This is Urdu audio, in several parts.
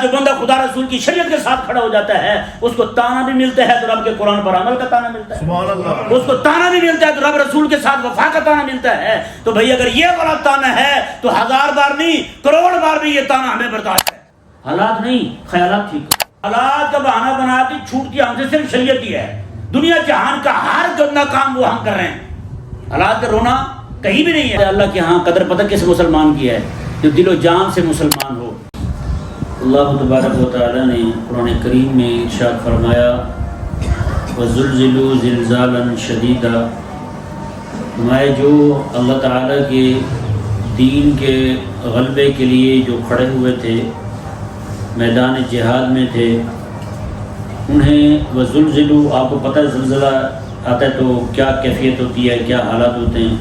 جو بندہ خدا رسول کی شریعت کے ساتھ کھڑا ہو جاتا ہے اس کو تانا بھی ملتا ہے تو رب کے قرآن پر عمل کا تانا ملتا ہے، سبحان اللہ، اس کو تانا بھی ملتا ہے تو رب رسول کے ساتھ وفا کا تانا ملتا ہے۔ تو بھئی اگر یہ والا تانا ہے تو 1000 بار نہیں کروڑ بار بھی یہ تانا ہمیں برداشت ہے۔ حالات نہیں، خیالات ٹھیک، حالات کا بہانہ بنا کے چھوٹتی ہم سے صرف شریعت ہی ہے، دنیا جہان کا ہر گندہ کام وہ ہم کر رہے ہیں، حالات کا رونا کہیں بھی نہیں ہے۔ اللہ کے ہاں قدر پتہ کس مسلمان کی ہے؟ جو دل و جان سے مسلمان ہو۔ اللہ تبارک و تعالی نے قرآن کریم میں ارشاد فرمایا وَزُلْزِلُوا زِلْزَالًا شَدِيدًا، فرمایا جو اللہ تعالیٰ کے دین کے غلبے کے لیے جو کھڑے ہوئے تھے، میدان جہاد میں تھے، انہیں وَزُلْزِلُوا، آپ کو پتہ ہے زلزلہ آتا ہے تو کیا کیفیت ہوتی ہے، کیا حالات ہوتے ہیں،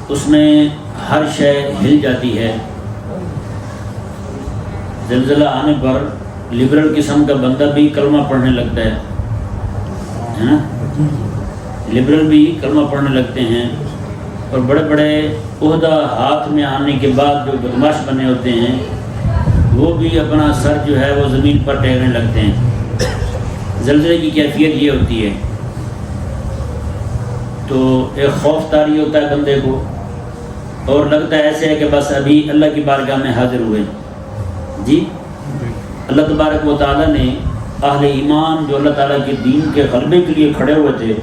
اس میں ہر شے ہل جاتی ہے۔ زلزلہ آنے پر لبرل قسم کا بندہ بھی کلمہ پڑھنے لگتا ہے نا، لبرل بھی کلمہ پڑھنے لگتے ہیں، اور بڑے بڑے عہدہ ہاتھ میں آنے کے بعد جو بدماش بنے ہوتے ہیں وہ بھی اپنا سر جو ہے وہ زمین پر ٹیکنے لگتے ہیں۔ زلزلے کی کیفیت یہ ہوتی ہے، تو ایک خوف طاری ہوتا ہے بندے کو، اور لگتا ہے ایسے ہے کہ بس ابھی اللہ کی بارگاہ میں حاضر ہوئے۔ جی اللہ تبارک و تعالیٰ نے اہل ایمان جو اللہ تعالیٰ کے دین کے غلبے کے لیے کھڑے ہوئے تھے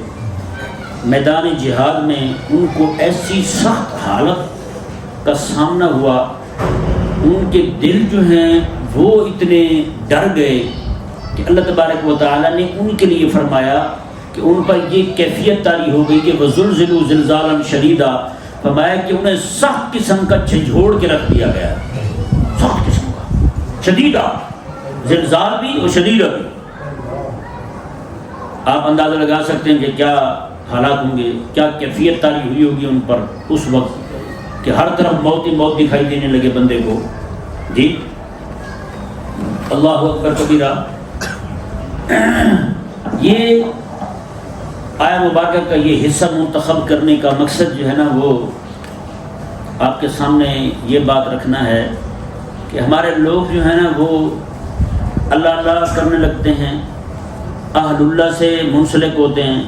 میدان جہاد میں، ان کو ایسی سخت حالت کا سامنا ہوا، ان کے دل جو ہیں وہ اتنے ڈر گئے کہ اللہ تبارک و تعالیٰ نے ان کے لیے فرمایا کہ ان پر یہ کیفیت طاری ہو گئی کہ وَزُلْزِلُوا زِلْزَالًا شَدِيدًا، فرمایا کہ انہیں سخت قسم کا جھنجھوڑ کے رکھ دیا گیا، سخت قسم کا، شدیدہ، زلزال بھی اور شدیدہ بھی۔ آپ اندازہ لگا سکتے ہیں کہ کیا حالات ہوں گے، کیا کیفیت طاری ہوئی ہوگی ان پر اس وقت کہ ہر طرف موت ہی موت دکھائی دینے لگے بندے کو۔ جی اللہ اکبر کبیرہ۔ یہ آیہ مبارکہ کا یہ حصہ منتخب کرنے کا مقصد جو ہے نا وہ آپ کے سامنے یہ بات رکھنا ہے کہ ہمارے لوگ جو ہیں نا وہ اللہ اللہ کرنے لگتے ہیں، اہل اللہ سے منسلک ہوتے ہیں،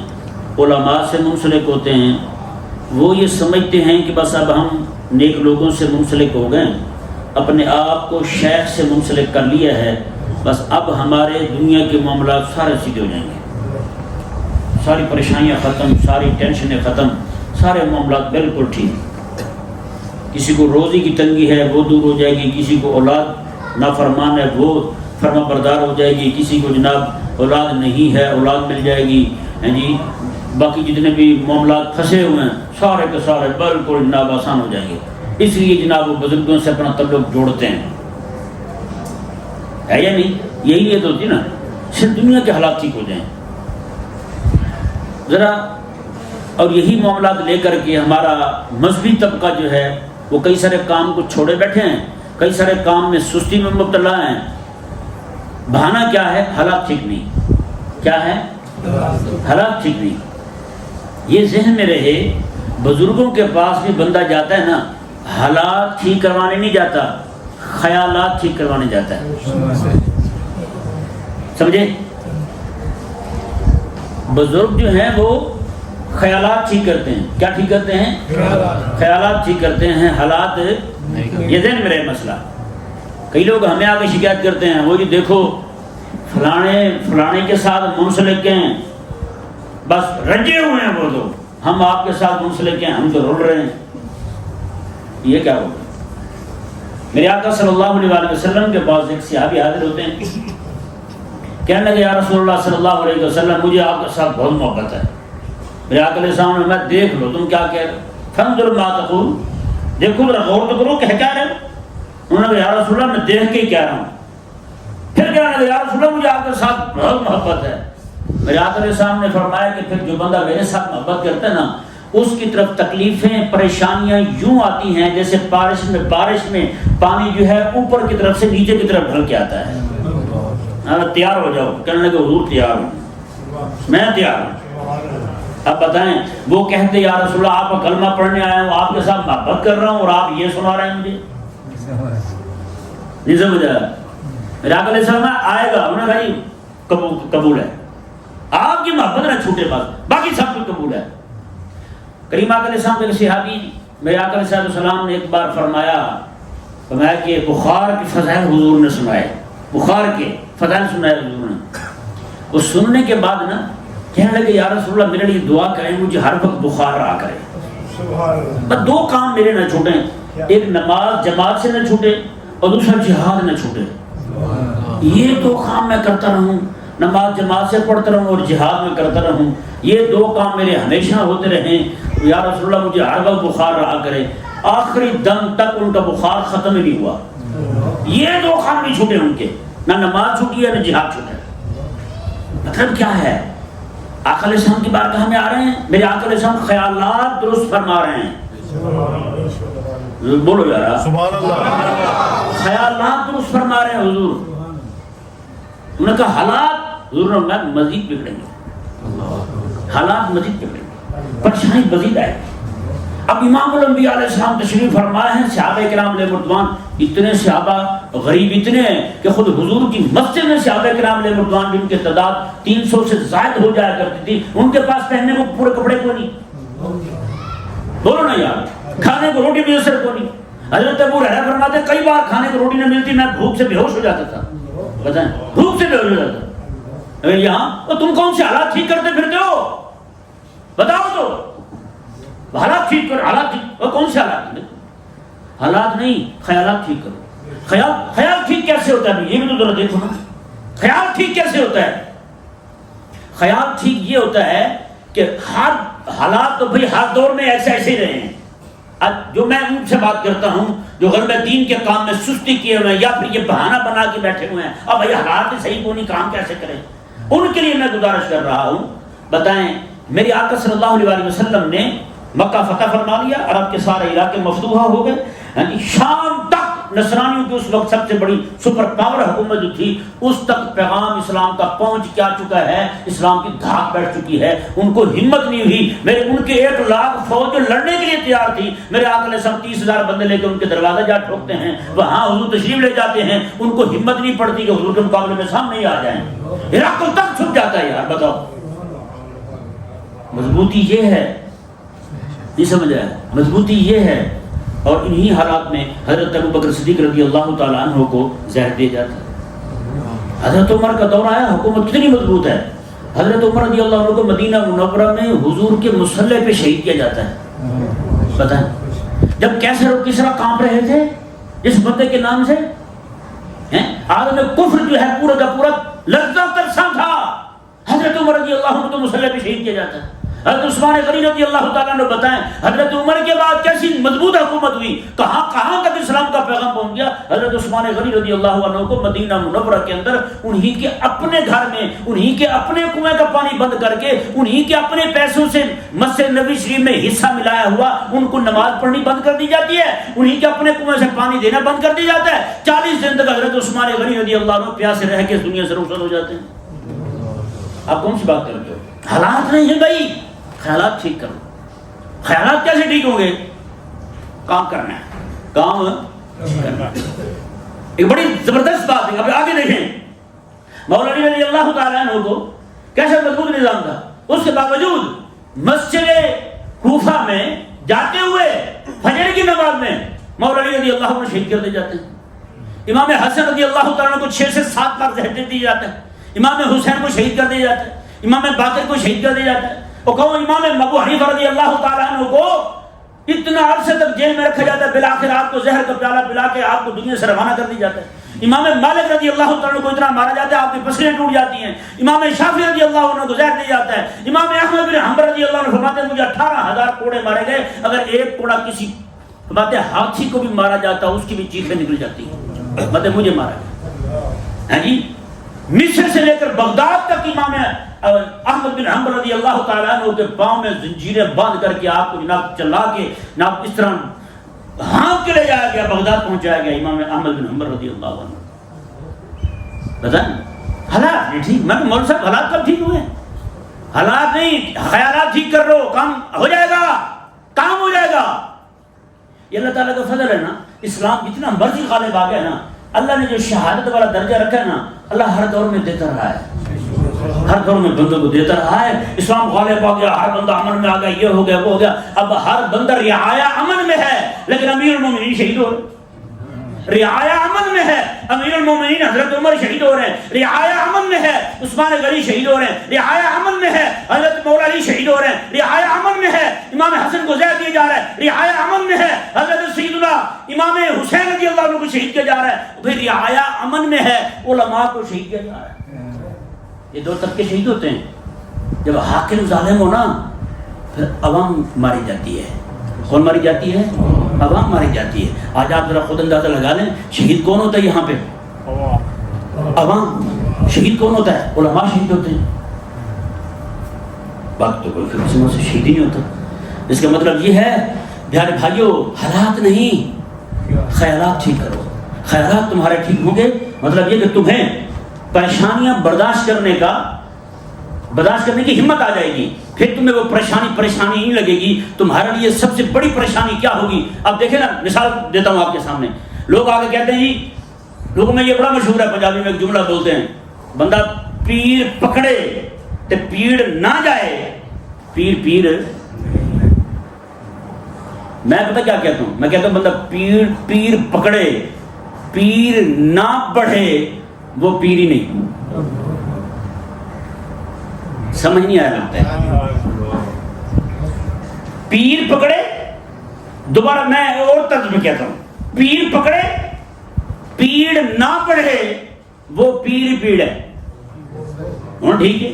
علماء سے منسلک ہوتے ہیں، وہ یہ سمجھتے ہیں کہ بس اب ہم نیک لوگوں سے منسلک ہو گئے، اپنے آپ کو شیخ سے منسلک کر لیا ہے، بس اب ہمارے دنیا کے معاملات سارے سیدھے ہو جائیں گے، ساری پریشانیاں ختم، ساری ٹینشنیں ختم، سارے معاملات بالکل ٹھیک۔ کسی کو روزی کی تنگی ہے وہ دور ہو جائے گی، کسی کو اولاد نافرمان ہے وہ فرما بردار ہو جائے گی، کسی کو جناب اولاد نہیں ہے اولاد مل جائے گی، جی باقی جتنے بھی معاملات پھنسے ہوئے ہیں سارے کے سارے بالکل جناب آسان ہو جائیں گے۔ اس لیے جناب وہ بزرگوں سے اپنا تعلق جوڑتے ہیں، ہے یا نہیں؟ یہی نیت ہوتی نا، صرف دنیا کے حالات ٹھیک ہو جائیں ذرا۔ اور یہی معاملات لے کر کے ہمارا مذہبی طبقہ جو ہے وہ کئی سارے کام کو چھوڑے بیٹھے ہیں، کئی سارے کام میں سستی میں مبتلا ہیں۔ بہانہ کیا ہے؟ حالات ٹھیک نہیں۔ کیا ہے؟ حالات ٹھیک نہیں۔ یہ ذہن میں رہے، بزرگوں کے پاس بھی بندہ جاتا ہے نا، حالات ٹھیک کروانے نہیں جاتا، خیالات ٹھیک کروانے جاتا ہے، سمجھے؟ بزرگ جو ہیں وہ خیالات ٹھیک کرتے ہیں، کیا ٹھیک کرتے ہیں؟ خیالات ٹھیک کرتے ہیں، حالات یہ ذہن میں رہے مسئلہ۔ کئی لوگ ہمیں آ کے شکایت کرتے ہیں، وہ جی دیکھو فلانے کے ساتھ منسلک ہیں، بس رنجے ہوئے ہیں وہ لوگ، ہم آپ کے ساتھ منسلک ہیں، ہم تو رول رہے ہیں۔ یہ کیا ہوگا؟ میرے آقا صلی اللہ علیہ وسلم کے پاس ایک صحابی حاضر ہوتے ہیں، کہنے لگے یا رسول اللہ صلی اللہ علیہ وسلم مجھے آپ کے ساتھ بہت محبت ہے۔ میرے آقا علیہ السلام نے میں دیکھ لو تم کیا کہہ رہے، فانظر ما تقول، دیکھو ذرا غور تو کرو کہ کیا رہے۔ انہوں نے کہا یا رسول اللہ میں دیکھ کے کہہ رہا ہوں۔ پھر کہنے لگے یا رسول اللہ مجھے آپ کے ساتھ بہت محبت ہے۔ میرے آقا علیہ السلام نے فرمایا کہ پھر جو بندہ میرے ساتھ محبت کرتا ہے نا اس کی طرف تکلیفیں پریشانیاں یوں آتی ہیں جیسے بارش میں پانی جو ہے اوپر کی طرف سے نیچے کی طرف ڈھل کے آتا ہے۔ تیار ہو جاؤ، کہنے لگے حضور تیار ہوں، میں تیار ہوں۔ اب بتائیں، وہ کہتے یا رسول اللہ آپ کلمہ پڑھنے آیا ہوں، آپ کے ساتھ محبت کر رہا ہوں اور آپ یہ سنا رہے ہیں مجھے، نہیں سمجھ آیا؟ میرے آقا علیہ السلام آئے گا، انہوں نے کہا جی قبول ہے، آپ کی محبت نہ چھوٹے، بس باقی سب کچھ قبول ہے۔ کریم آقا علیہ السلام کے صحابی میرے آقا علیہ السلام نے ایک بار فرمایا کہ بخار کی فضائل حضور نے سنائے، بخار کے فضائل سنائے حضور نے۔ وہ سننے کے بعد نا کہنے لگے یا رسول اللہ میرے لیے دعا کریں، مجھے ہر وقت بخار رہا کرے، بس دو کام میرے نہ چھوٹیں، ایک نماز جماعت سے نہ چھوٹے اور دوسرا جہاد نہ چھوٹے، یہ دو کام میں کرتا رہوں، نماز جماعت سے پڑھتا رہوں اور جہاد میں کرتا رہوں، یہ دو کام میرے ہمیشہ ہوتے رہیں، یا رسول اللہ مجھے ہر وقت بخار رہا کرے۔ آخری دم تک ان کا بخار ختم ہی نہیں ہوا، یہ دو کام نہیں چھوٹے ان کے، نہ نماز چھوٹی ہے نہ جہاد چھوٹا ہے۔ مطلب کیا ہے؟ آقا علیہ السلام کی بارگاہ میں آ رہے ہیں، میرے آقا علیہ السلام خیالات درست فرما رہے ہیں، بولو یار سبحان اللہ، خیالات درست فرما رہے ہیں حضور۔ انہوں نے کہا حالات، حضور نے کہا مزید بگڑیں گے، حالات مزید بگڑیں گے، پریشانی مزید آئے گی۔ اب امام الانبیاء علیہ السلام تشریف فرما ہے، صحابہ کرام علیہ مردوان، اتنے صحابہ غریب اتنے ہیں کہ خود حضور کی مسجد میں صحابہ کرام علیہ مردوان جن کی تعداد 300 سے زائد ہو جایا کرتی تھی، ان کے پاس پہننے کو پورے کپڑے کو نہیں، بولو نا یار، کھانے کو روٹی میسر کو نہیں۔ حضرت ابو ہریرہ فرماتے ہیں کئی بار کھانے کو روٹی نہ ملتی، میں بھوک سے بے ہوش ہو جاتا تھا، بتائیں بھوک سے بے ہوش ہو جاتا تھا۔ یہاں تم کون سے حالات ٹھیک کرتے پھرتے ہو؟ بتاؤ تو حالات ٹھیک کرو، حالات ٹھیک، اور کون سے حالات؟ حالات نہیں، خیالات ٹھیک کرو۔ خیال ٹھیک کیسے ہوتا ہے؟ یہ بھی تو ذرا دیکھو نا، خیال ٹھیک کیسے ہوتا ہے؟ خیال ٹھیک یہ ہوتا ہے کہ ہر حالات تو بھئی ہر دور میں ایسے ہی رہے ہیں۔ جو میں ان سے بات کرتا ہوں جو غلبہ دین کے کام میں سستی کیے ہوئے ہیں یا پھر یہ بہانہ بنا کے بیٹھے ہوئے ہیں، اب بھئی حالات صحیح کو نہیں، کام کیسے کریں؟ ان کے لیے میں گزارش کر رہا ہوں، بتائیں میرے آقا صلی اللہ علیہ وسلم نے مکہ فتح فرما لیا، عرب کے سارے علاقے مفتوحہ ہو گئے، شام تک نصرانیوں کی اس وقت سب سے بڑی سپر پاور حکومت جو تھی اس تک پیغام اسلام کا پہنچ کیا چکا ہے، اسلام کی دھاک بیٹھ چکی ہے، ان کو ہمت نہیں ہوئی۔ میرے ان کے 1 لاکھ فوج جو لڑنے کے لیے تیار تھی، میرے آقا علیہ السلام 30,000 بندے لے کے ان کے دروازے جا ٹھوکتے ہیں، وہاں حضور تشریف لے جاتے ہیں، ان کو ہمت نہیں پڑتی کہ حضور کے مقابلے میں سامنے ہی آ جائیں، ہرقل تک چھپ جاتا ہے۔ یار بتاؤ مضبوطی یہ ہے، نہیں سمجھ آیا؟ مضبوطی یہ ہے۔ اور انہی حالات میں حضرت ابوبکر صدیق رضی اللہ تعالیٰ عنہ کو زہر دے جاتا ہے۔ حضرت عمر کا دور آیا، حکومت کتنی مضبوط ہے، حضرت عمر رضی اللہ عنہ کو مدینہ منورہ میں حضور کے مصلی پہ شہید کیا جاتا ہے۔ بتائیں جب کیسر و کسریٰ کانپ رہے تھے اس بندے کے نام سے، عالم کفر جو ہے پورا کا پورا لرزاں ترساں تھا، حضرت عمر رضی اللہ عنہ کو مصلی پہ شہید کیا جاتا ہے۔ حضرت عثمان غنی رضی اللہ تعالیٰ نے بتائیں حضرت عمر کے بعد کیسی مضبوط حکومت ہوئی، کہاں کہاں تک اسلام کا پیغام پہنچ گیا۔ حضرت عثمان غنی رضی اللہ عنہ کو مدینہ منورہ کے اندر انہی کے اپنے گھر میں انہی کے اپنے کنویں کا پانی بند کر کے انہی کے اپنے پیسوں سے مسجد نبوی شریف میں حصہ ملایا ہوا ان کو نماز پڑھنی بند کر دی جاتی ہے، انہی کے اپنے کنویں سے پانی دینا بند کر دیا جاتا ہے۔ 40 دن تک حضرت عثمان غنی رضی اللہ عنہ پیاسے رہ کے اس دنیا سے رخصت ہو جاتے ہیں۔ آپ کون سی بات کرتے ہو؟ حالات نہیں ہے بھائی، خیالات ٹھیک کرو۔ خیالات کیسے ٹھیک ہوں گے؟ کام کرنا ہے، کام کرنا ہے۔ ایک بڑی زبردست بات ہے، اب آگے دیکھیں مولا علی رضی اللہ تعالیٰ عنہ کو کیسا مضبوط نظام تھا، اس کے باوجود مسجد کوفہ میں جاتے ہوئے فجر کی نماز میں مولا علی رضی اللہ عنہ شہید کر دیے جاتے ہیں۔ امام حسن رضی اللہ تعالیٰ عنہ کو 6 سے 7 بار زہر دے دیا جاتا ہے، امام حسین کو شہید کر دیا جاتا ہے، امام باقر کو شہید کر دیا جاتا ہے، اور کہو امام ابو حنیفہ رضی اللہ تعالیٰ عنہ کو اتنا عرصے تک جیل میں رکھا جاتا ہے، بالآخر آپ کو زہر کا پیالہ پلا کے آپ کو دنیا سے روانہ کر دیا جاتا ہے۔ امام مالک رضی اللہ تعالیٰ عنہ کو اتنا مارا جاتا ہے آپ کی پسلیاں ٹوٹ جاتی ہیں۔ امام شافعی رضی اللہ عنہ کو زہر دیا جاتا ہے۔ امام احمد بن حنبل رضی اللہ عنہ فرماتے ہیں مجھے 18,000 کوڑے مارے گئے، اگر ایک کوڑا کسی فرماتے ہاتھی کو بھی مارا جاتا اس کی بھی چیخیں نکل جاتی ہیں، مطلب مجھے مارا گیا۔ ہاں جی، مصر سے لے کر بغداد تک امام احمد بن حنبل رضی اللہ تعالیٰ عنہ کے پاؤں میں زنجیریں باندھ کر کے آپ کو جناب چلا کے جناب اس طرح ہانپ کے لے جایا گیا، بغداد پہنچایا گیا امام احمد بن حنبل رضی اللہ عنہ۔ بتائیں حالات نہیں ٹھیک، میں مولوی صاحب حالات کب ٹھیک ہوئے؟ حالات نہیں، خیالات ٹھیک کر لو، کام ہو جائے گا، کام ہو جائے گا۔ یہ اللہ تعالیٰ کا فضل ہے نا، اسلام جتنا مرضی غالب آ گیا نا، اللہ نے جو شہادت والا درجہ رکھا ہے نا، اللہ ہر دور میں دیتا رہا ہے، ہر دور میں بندوں کو دیتا رہا ہے۔ اسلام غالب آ گیا، ہر بندہ امن میں آ گیا، یہ ہو گیا وہ ہو گیا، اب ہر بندہ رعایا امن میں ہے، لیکن امیر المومنین شہید ہو رہے، رعایا امن میں ہے، امیر المومنین حضرت عمر شہید ہو رہے ہیں، رعایا امن میں ہے، عثمان غنی شہید ہو رہے ہیں، رعایا امن میں ہے، حضرت مولا علی شہید ہو رہے ہیں، رعایا امن میں ہے، امام حسن کو زیادہ دیا جا رہا ہے، رعایا امن میں ہے، حضرت سیدنا امام حسین رضی اللہ عنہ کو شہید کیا جا رہا ہے، پھر رعایا امن میں ہے، علماء کو شہید کیا جا رہا ہے۔ یہ دو طبقے شہید ہوتے ہیں، جب حاکم ظالم ہو نا پھر عوام ماری جاتی ہے۔ کون ماری جاتی ہے؟ عوام ماری جاتی ہے۔ آج آپ ذرا خود اندازہ لگا لیں، شہید کون ہوتا ہے یہاں پہ؟ عوام۔ شہید کون ہوتا ہے؟ علماء شہید ہوتے ہیں۔ باقی تو کوئی قسموں سے شہید ہی نہیں ہوتا۔ اس کا مطلب یہ ہے پیارے بھائیو، حالات نہیں، خیالات ٹھیک کرو۔ خیالات تمہارے ٹھیک ہوں گے، مطلب یہ کہ تمہیں پریشانیاں برداشت کرنے کی ہمت آ جائے گی، پھر تمہیں وہ پریشانی نہیں لگے گی۔ تمہارے لیے سب سے بڑی پریشانی کیا ہوگی؟ اب دیکھیں نا، مثال دیتا ہوں آپ کے سامنے، لوگ آگے کہتے ہیں جی، لوگوں میں یہ بڑا مشہور ہے، پنجابی میں ایک جملہ بولتے ہیں، بندہ پیر پکڑے تے پیڑ نہ جائے، پیر میں پتہ کیا کہتا ہوں؟ میں کہتا ہوں بندہ پیر پکڑے پیر نہ بڑھے وہ پیر ہی نہیں۔ سمجھ نہیں آیا لگتا ہے۔ پیر پکڑے، دوبارہ میں اور طرز میں کہتا ہوں، پیر پکڑے پیڑ نہ بڑھے وہ پیر ہے۔ ٹھیک ہے،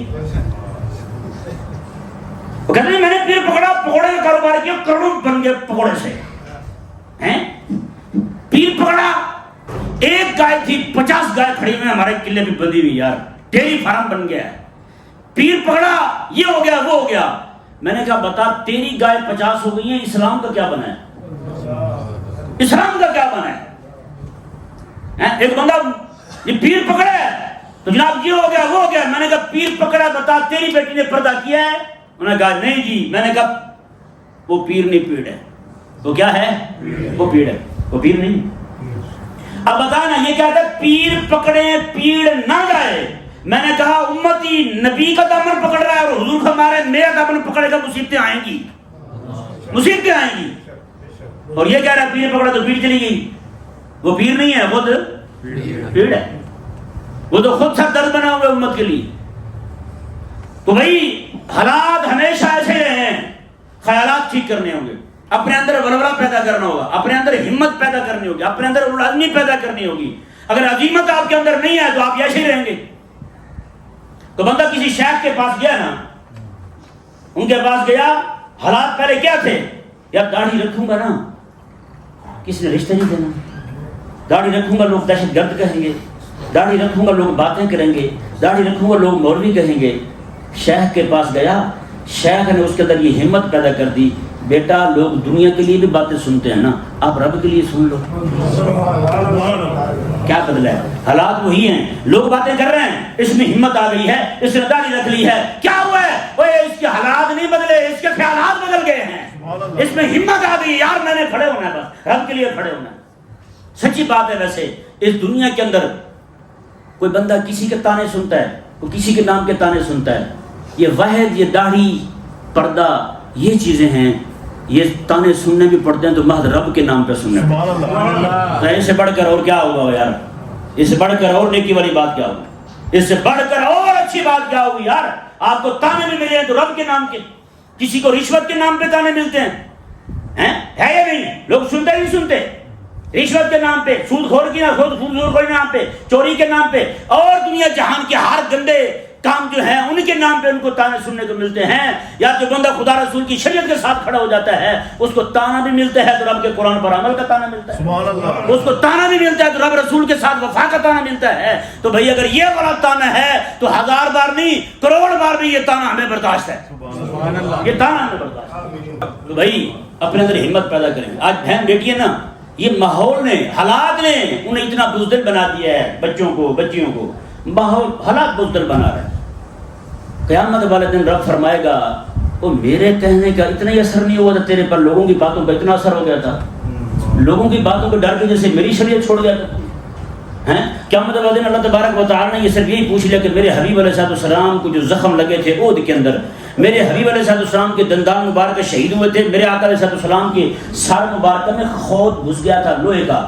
وہ کہتے ہیں میں نے پیر پکڑا، پکوڑے کا کاروبار کیا، کروڑوں بن گئے پکوڑے سے۔ پیر پکڑا، ایک گائے تھی 50 گائے کھڑی ہوئی ہمارے قلعے پہ بندھی ہوئی، یار ڈیری فارم بن گیا ہے۔ پیر پکڑا، یہ ہو گیا وہ ہو گیا۔ میں نے کہا بتا، تیری گائے 50 ہو گئی ہیں، اسلام کا کیا بنا ہے؟ اسلام کا کیا بنا ہے؟ ایک بندہ یہ پیر پکڑا ہے تو جناب یہ ہو گیا وہ ہو گیا۔ میں نے کہا پیر پکڑا، بتا تیری بیٹی نے پردہ کیا ہے؟ انہوں نے کہا نہیں جی۔ میں نے کہا وہ پیر نہیں، پیڑ ہے۔ وہ کیا ہے؟ وہ پیڑ ہے، وہ پیر نہیں۔ اب بتا نا، یہ کہتا ہے پیر پکڑے پیڑ نہ جائے۔ میں نے کہا امتی نبی کا دامن پکڑ رہا ہے اور حضور فرما رہے ہیں میرا دامن پکڑے گا مصیبتیں آئیں گی، مصیبتیں آئیں گی۔ اور یہ کہہ رہا ہے پیر پکڑا تو پیر چلی گئی۔ وہ پیر نہیں ہے، خود پیڑ ہے، وہ تو خود سر درد بنا ہوا امت کے لیے۔ تو بھائی حالات ہمیشہ ایسے رہے ہیں، خیالات ٹھیک کرنے ہوں گے، اپنے اندر ولولہ پیدا کرنا ہوگا، اپنے اندر ہمت پیدا کرنی ہوگی، اپنے اندر العزمی پیدا کرنی ہوگی۔ اگر عزیمت آپ کے اندر نہیں ہے تو آپ ایسے ہی رہیں گے۔ تو بندہ کسی شیخ کے پاس گیا نا، ان کے پاس گیا، حالات پہلے کیا تھے؟ یار داڑھی رکھوں گا نا کسی نے رشتہ نہیں دینا، داڑھی رکھوں گا لوگ دہشت گرد کہیں گے، داڑھی رکھوں گا لوگ باتیں کریں گے، داڑھی رکھوں گا لوگ مولوی کہیں گے۔ شیخ کے پاس گیا، شیخ نے اس کے اندر یہ ہمت پیدا کر دی، بیٹا لوگ دنیا کے لیے بھی باتیں سنتے ہیں نا، آپ رب کے لیے سن لو۔ کیا بدلا ہے؟ حالات وہی ہیں، لوگ باتیں کر رہے ہیں، اس میں ہمت آ گئی ہے، اس نے داڑھی رکھ لی ہے، کیا ہوا ہے؟ اوے اس کے حالات نہیں بدلے، اس کے خیالات بدل گئے ہیں، اس میں ہمت آ گئی، یار میں نے کھڑے ہونا ہے، بس رب کے لیے کھڑے ہونا ہے۔ سچی بات ہے۔ ویسے اس دنیا کے اندر کوئی بندہ کسی کے تانے سنتا ہے، کوئی کسی کے نام کے تانے سنتا ہے، یہ وحد، یہ داڑھی، پردہ، یہ چیزیں ہیں، یہ تانے سننے بھی پڑتے ہیں تو محض رب کے نام پہ سننے پڑتے ہیں۔ اس سے بڑھ کر اور کیا ہوگا یار؟ اس سے بڑھ کر اور نیکی والی بات کیا ہوگی؟ اس سے بڑھ کر اور اچھی بات کیا ہوگی یار؟ آپ کو تانے بھی ملے ہیں تو رب کے نام کے، کسی کو رشوت کے نام پہ تانے ملتے ہیں، ہے یا نہیں؟ لوگ سنتے ہی نہیں سنتے، رشوت کے نام پہ، سود خور کی نام پہ، چوری کے نام پہ، اور دنیا جہان کے ہر گندے کام جو ہیں ان کے نام پہ ان کو تانے سننے کو ملتے ہیں۔ یا جو بندہ خدا رسول کی شریعت کے ساتھ کھڑا ہو جاتا ہے اس کو تانا بھی ملتا ہے تو رب کے قرآن پر عمل کا تانا ملتا ہے، سبحان اللہ۔ اس کو تانا بھی ملتا ہے تو رب رسول کے ساتھ وفا کا تانا ملتا ہے۔ تو بھائی اگر یہ والا تانا ہے تو 1000 بار نہیں، کروڑ بار بھی یہ تانا ہمیں برداشت ہے، سبحان اللہ، یہ تانا ہمیں برداشت ہے۔ تو بھائی اپنے اندر ہمت پیدا کریں۔ آج بہن بیٹی ہے نا، یہ ماحول نے، حالات نے انہیں اتنا بزدل بنا دیا ہے، بچوں کو، بچیوں کو، ماحول حالات بزدل بنا رہے ہیں۔ قیامت والے دن رب فرمائے گا وہ میرے کہنے کا اتنا ہی اثر نہیں ہوا تھا تیرے پر، لوگوں کی باتوں کا اتنا اثر ہو گیا تھا، لوگوں کی باتوں کو ڈر کے جیسے میری شریعت چھوڑ گیا تھا۔ قیامت والے دن اللہ تبارک و تعالیٰ نے یہ صرف یہی پوچھ لیا کہ میرے حبیب علیہ السلام کو جو زخم لگے تھے عہد کے اندر، میرے حبیب علیہ السلام کے دندان مبارک شہید ہوئے تھے، میرے آقا علیہ السلام کے سر مبارکہ میں خود گھس گیا تھا لوہے کا،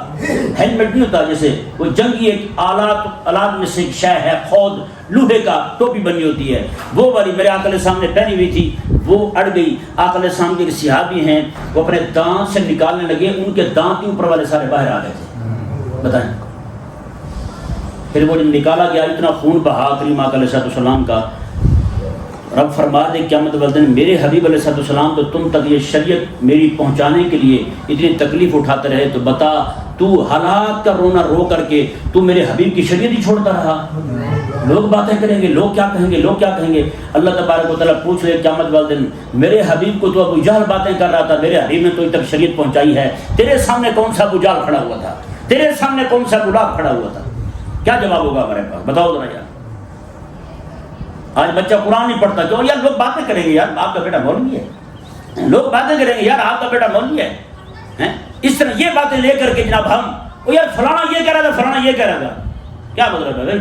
ہیلمٹ نہیں ہوتا جیسے وہ جنگی ایک آلات میں سے ایک شے ہے، خود لوہے کا ٹوپی بنی ہوتی ہے، وہ والی میرے آقا علیہ السلام نے پہنی ہوئی تھی، وہ اڑ گئی۔ آقا علیہ السلام کے ایک صحابی ہیں، وہ اپنے دانت سے نکالنے لگے، ان کے دانت کے اوپر والے سارے باہر آ گئے تھے، بتائیں۔ پھر وہ جب نکالا گیا اتنا خون بہا کریم آقا علیہ السلام کا، رب فرما دے قیامت والے دن میرے حبیب علیہ السلام تو تم تک یہ شریعت میری پہنچانے کے لیے اتنی تکلیف اٹھاتے رہے، تو بتا تو حالات کا رونا رو کر کے تو میرے حبیب کی شریعت ہی چھوڑتا رہا، لوگ باتیں کریں گے، لوگ کیا کہیں گے، لوگ کیا کہیں گے۔ اللہ تبارک و تعالیٰ پوچھ لے قیامت والے دن میرے حبیب کو تو ابو جہل باتیں کر رہا تھا، میرے حبیب نے تو اب تک شریعت پہنچائی ہے، تیرے سامنے کون سا ابو جہل کھڑا ہوا تھا، تیرے سامنے کون سا گلاب کھڑا ہوا تھا؟ کیا جواب ہوگا ہمارے پاس؟ بتاؤ ذرا یار۔ آج بچہ قرآن نہیں پڑھتا، کیوں؟ یار لوگ باتیں کریں گے، یار آپ کا بیٹا مولوی ہے، لوگ باتیں کریں گے، یار آپ کا بیٹا مولوی ہے۔ اس طرح یہ باتیں لے کر کے جناب ہم یار فلانا یہ کہہ رہا تھا، فلانا یہ کہہ رہا تھا، کیا مطلب ہے بھائی؟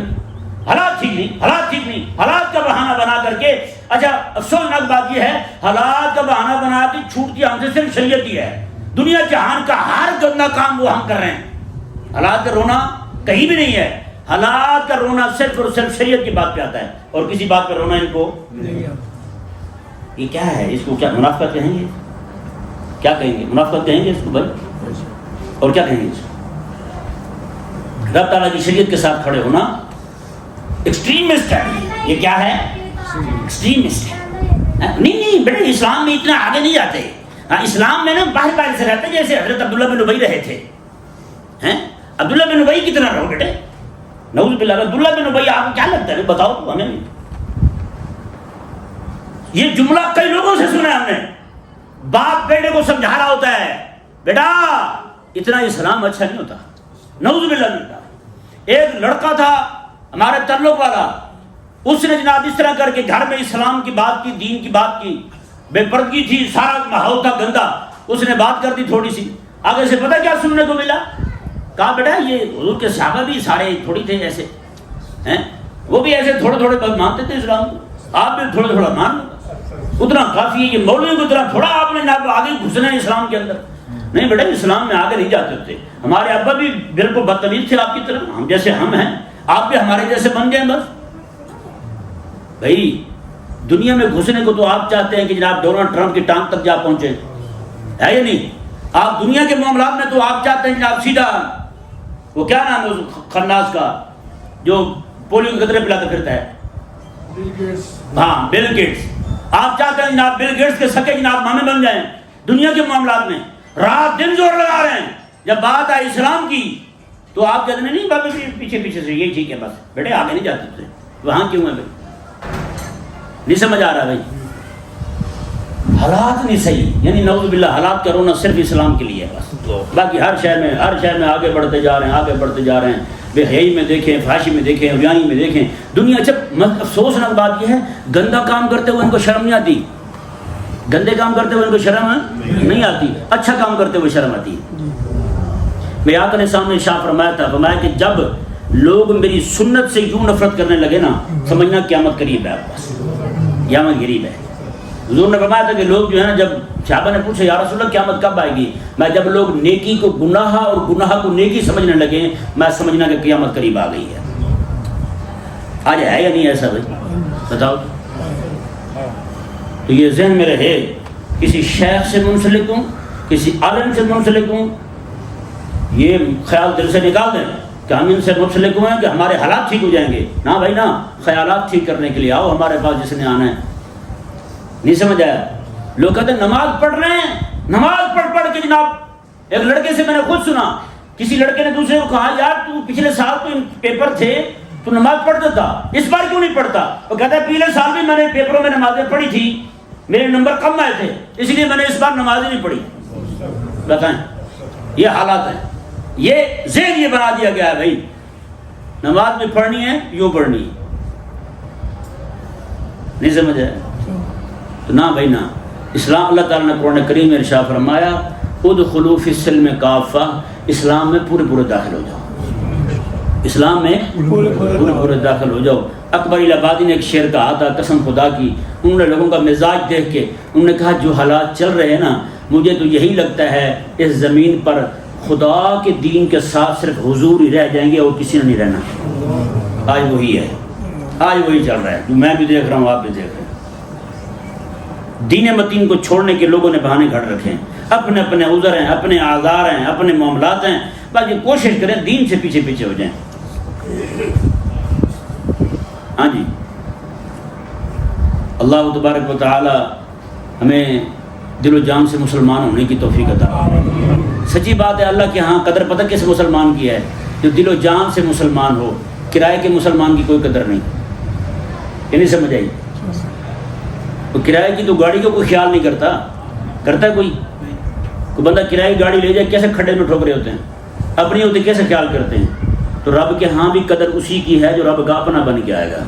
حالات ٹھیک نہیں، حالات ٹھیک نہیں، حالات کا بہانہ بنا کر کے۔ اچھا افسوسناک بات یہ ہے حالات کا بہانہ بنا کے چھوٹتی ہم سے صرف شریعت ہی ہے، دنیا جہان کا ہر گندا کام وہ ہم کر رہے ہیں۔ حالات کا رونا کہیں بھی نہیں ہے، حالات کا رونا صرف اور صرف شریعت کی بات پہ آتا ہے، اور کسی بات پہ رونا ان کو یہ کیا ہے؟ اس کو کیا منافقت کہیں گے؟ کیا کہیں گے؟ منافقت کہیں گے اس کو بھائی، اور کیا کہیں گے اس کو؟ رب تعالیٰ کی شریعت کے ساتھ کھڑے ہونا ایکسٹریمسٹ ہے۔ یہ کیا ہے؟ ایکسٹریمسٹ ہے۔ نہیں بیٹے اسلام میں اتنا آگے نہیں جاتے، اسلام میں نا باہر باہر سے رہتے، جیسے حضرت عبداللہ بن ابی رہے تھے۔ عبداللہ بن ابی کتنا رہو بیٹے، نعوذ باللہ۔ عبداللہ بن ابی آپ کو کیا لگتا ہے؟ بتاؤ تو ہمیں۔ یہ جملہ کئی لوگوں سے سنا ہے ہم نے، باپ بیٹے کو سمجھا رہا ہوتا ہے بیٹا اتنا اسلام اچھا نہیں ہوتا، نعوذ باللہ۔ ایک لڑکا تھا ہمارے تعلق والا، اس نے جناب اس طرح کر کے گھر میں اسلام کی بات کی، دین کی بات کی، بے پردگی تھی، سارا ماحول تھا گندا، اس نے بات کر دی تھوڑی سی، آگے سے پتہ کیا سننے کو ملا؟ کہا بیٹا یہ حضور کے صحابہ بھی سارے تھوڑی تھے ایسے ہیں، وہ بھی ایسے تھوڑے تھوڑے مانتے تھے اسلام کو، آپ بھی تھوڑا تھوڑا مان لو، اتنا کافی ہے۔ یہ مولوی کو اتنا تھوڑا آپ نے آگے گھسنا ہے اسلام کے اندر؟ نہیں بیٹا اسلام میں آگے نہیں جاتے تھے، ہمارے ابا بھی بالکل بدتمیز تھے آپ کی طرح، ہم جیسے ہم ہیں آپ بھی ہمارے جیسے بن جائیں بس۔ بھائی دنیا میں گھسنے کو تو آپ چاہتے ہیں کہ جناب ڈونلڈ ٹرمپ کی ٹانگ تک جا پہنچے، ہے یا نہیں؟ آپ دنیا کے معاملات میں تو آپ چاہتے ہیں جناب سیدھا وہ کیا نام ہے اس خناس کا جو پولیو کے قطرے پلاتا پھرتا ہے، ہاں بل گیٹس۔ آپ چاہتے ہیں جناب بل گیٹس کے سکے جناب مامے بن جائیں دنیا کے معاملات میں، رات دن زور لگا رہے ہیں۔ جب بات آئی اسلام کی تو آپ کہتے ہیں نہیں بابا پیچھے پیچھے سے یہی ٹھیک ہے بس، بیٹے آگے نہیں جاتے تھے، وہاں کیوں ہے بھائی؟ نہیں سمجھ آ رہا بھائی؟ حالات نہیں صحیح، یعنی نعوذ باللہ حالات کا رونا صرف اسلام کے لیے ہے بس، باقی ہر شہر میں آگے بڑھتے جا رہے ہیں، آگے بڑھتے جا رہے ہیں، بے حیائی میں دیکھیں، فحاشی میں دیکھیں، حیائی میں دیکھیں دنیا۔ جب افسوسناک بات یہ ہے گندا کام کرتے ہوئے ان کو شرم نہیں آتی، گندے کام کرتے ہوئے ان کو شرم نہیں آتی، اچھا کام کرتے ہوئے شرم آتی ہے۔ میں آقا نے سامنے شاہ فرمایا تھا، فرمایا کہ جب لوگ میری سنت سے یوں نفرت کرنے لگے نا سمجھنا قیامت قریب ہے، آپ پاس قیامت قریب ہے۔ حضور نے فرمایا تھا کہ لوگ جو ہے نا جب صحابہ نے پوچھا یا رسول اللہ قیامت کب آئے گی، میں جب لوگ نیکی کو گناہ اور گناہ کو نیکی سمجھنے لگے میں سمجھنا کہ قیامت قریب آ گئی ہے۔ آج ہے یا نہیں ایسا بھائی؟ بتاؤ۔ تو یہ ذہن میں رہے، کسی شیخ سے منسلک ہوں، کسی عالم سے منسلک ہوں، یہ خیال دل سے نکال دیں کہ ہم ان سے منسلک ہوئے ہیں کہ ہمارے حالات ٹھیک ہو جائیں گے، نہ بھائی نہ، خیالات ٹھیک کرنے کے لیے آؤ ہمارے پاس جس نے آنا ہے۔ نہیں سمجھ آیا؟ لوگ کہتے ہیں نماز پڑھ رہے ہیں، نماز پڑھ کے جناب ایک لڑکے سے میں نے خود سنا، کسی لڑکے نے دوسرے کو کہا یار تو پچھلے سال تو پیپر تھے تو نماز پڑھتا تھا، اس بار کیوں نہیں پڑھتا؟ وہ کہتا ہے پچھلے سال بھی میں نے پیپروں میں نمازیں پڑھی تھی، میرے نمبر کم آئے تھے، اس لیے میں نے اس بار نماز نہیں پڑھی۔ بتائیں یہ حالات ہیں، یہ ذہن یہ بنا دیا گیا ہے بھائی نماز میں پڑھنی ہے یوں پڑھنی ہے۔ نہیں سمجھ آیا؟ تو نہ بھائی نہ، اسلام اللہ تعالیٰ نے قرآن کریم میں ارشاد فرمایا ادخلوا فی السلم کافہ، اسلام میں پورے داخل ہو جاؤ۔ اسلام میں پورے داخل ہو جاؤ۔ اکبر الہآبادی نے ایک شعر کہا تھا قسم خدا کی، انہوں نے لوگوں کا مزاج دیکھ کے انہوں نے کہا جو حالات چل رہے ہیں نا، مجھے تو یہی لگتا ہے اس زمین پر خدا کے دین کے ساتھ صرف حضور ہی رہ جائیں گے اور کسی نے نہیں رہنا۔ آج وہی ہے، آج وہی چل رہا ہے جو میں بھی دیکھ رہا ہوں، آپ بھی دیکھ رہے ہیں۔ دین متین کو چھوڑنے کے لوگوں نے بہانے گھڑ رکھے ہیں، اپنے اپنے عذر ہیں، اپنے آزار ہیں، اپنے معاملات ہیں، باقی کوشش کریں دین سے پیچھے پیچھے ہو جائیں۔ ہاں جی، اللہ تبارک و تعالی ہمیں دل و جان سے مسلمان ہونے کی توفیق عطا فرمائے۔ سچی بات ہے، اللہ کے ہاں قدر پتہ کس مسلمان کی ہے؟ جو دل و جان سے مسلمان ہو۔ کرائے کے مسلمان کی کوئی قدر نہیں، یہ نہیں سمجھ آئی؟ تو کرائے کی تو گاڑی کا کوئی خیال نہیں کرتا ہے کوئی بندہ کرائے کی گاڑی لے جائے کیسے کھڈے میں ٹھوکرے ہوتے ہیں، اپنی ہوتے کیسے خیال کرتے ہیں؟ تو رب کے ہاں بھی قدر اسی کی ہے جو رب کا اپنا بن کے آئے گا۔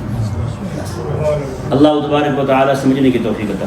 اللہ تبارک و تعالی سمجھنے کی توفیق عطا